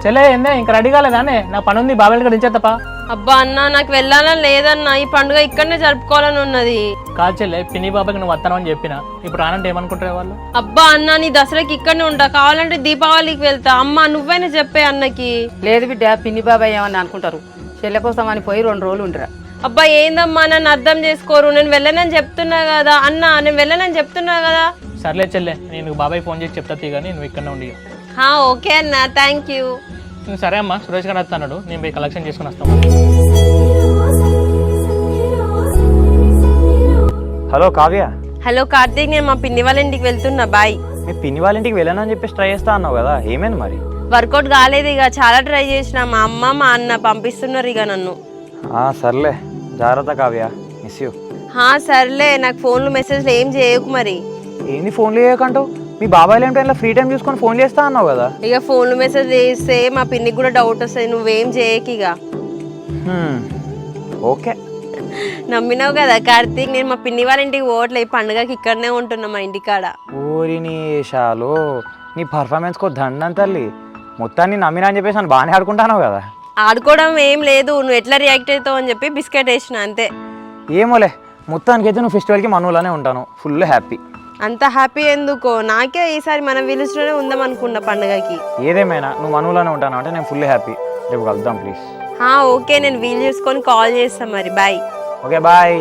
చెల్లె ఏందే ఇంకా రెడీ కాలేదానే? నా పని ఉంది, బాబాయ్ దగ్గర దించేత్తపా. అబ్బా అన్న నాకు వెళ్ళాలని లేదన్నా, ఈ పండుగ ఇక్కడనే జరుపుకోవాలని ఉన్నది. కాదు చెల్లె, పిన్ని బాబాకి నువ్వు వస్తానని చెప్పిన, ఇప్పుడు రానంటే ఏమనుకుంటారు వాళ్ళు? అబ్బా అన్న నీ దసరాకి ఇక్కడనే ఉంటా, కావాలంటే దీపావళికి వెళ్తా. అమ్మ నువ్వైనా చెప్పే అన్నకి. లేదు బిడ్డ, పిన్ని బాబాయ్ ఏమని అనుకుంటారు, చెల్లె కోసం అని పోయి 2 రోజులు ఉండరా. అబ్బా ఏందమ్మా నన్ను అర్థం చేసుకోరు, నేను వెళ్ళనని చెప్తున్నా కదా అన్న, నేను వెళ్ళనని చెప్తున్నా కదా. సర్లే చెల్లె, నేను బాబాయ్ ఫోన్ చేసి చెప్తా కానీ నువ్వు ఇక్కడనే ఉండి. ఓకే అన్న, థ్యాంక్ యూ. సరే అమ్మా, సురేష్ గారు వస్తాడు, నేను పోయి కలెక్షన్ చేసుకుని వస్తాను. హలో కావ్య. హలో కార్తీక్, నేను మా పిన్ని వాళ్ళ ఇంటికి వెళ్తున్నా, బాయ్. మీ పిన్ని వాళ్ళ ఇంటికి వెళ్ళానని చెప్పేసి ట్రై చేస్తా అన్నావు కదా, ఏమైంది మరి? వర్కౌట్ కాలేదు, ఇక చాలా ట్రై చేసిన. మా అమ్మ మా అన్న పంపిస్తున్నారు ఇక నన్ను. సర్లే, జాగ్రత్త కావ్య, మిస్ యూ. సర్లే, నాకు ఫోన్లు మెసేజ్లు ఏం చేయకు మరి. ఏంది ఫోన్లు చేయకంటావు? మీ బాబాయ్ ఏం టైంలో ఫ్రీ టైం చూసుకొని ఫోన్ చేస్తా అన్నావు కదా. ఇక ఫోన్లు మెసేజ్ చేస్తే మా పిన్నికి కూడా డౌట్ వస్తుంది, నువ్వేం చేయకు ఇక. ఓకే. నమ్మినావు కదా కార్తీక్, నేను మా పిన్ని వాళ్ళ ఇంటికి పోవట్లే, ఈ పండుగకి ఇక్కడనే ఉంటున్నా మా ఇంటికాడ. ఊరి నీ షాలో నీ పర్ఫార్మెన్స్కో దండం తల్లి, మొత్తాన్ని నమ్మినా అని చెప్పేసి నన్ను బాగానే ఆడుకుంటాను కదా. ఆడుకోవడం ఏం లేదు, నువ్వు ఎట్లా రియాక్ట్ అవుతావు అని చెప్పి బిస్కెట్ వేసిన అంతే. ఏమోలే, మొత్తానికైతే నువ్వు ఫెస్టివల్కి మనవులానే ఉంటాను, ఫుల్ హ్యాపీ. అంత హ్యాపీ ఎందుకో, నాకే ఈసారి మన విలేజ్లోనే ఉందాం అనుకున్నా పండుగకి. ఏదేమైనా నువ్వు మనవులానే ఉంటాను అంటే నేను ఫుల్ హ్యాపీ. రేపు కలుద్దాం ప్లీజ్. ఓకే, నేను వీలు చేసుకొని కాల్ చేస్తాను మరి, బాయ్. Okay bye.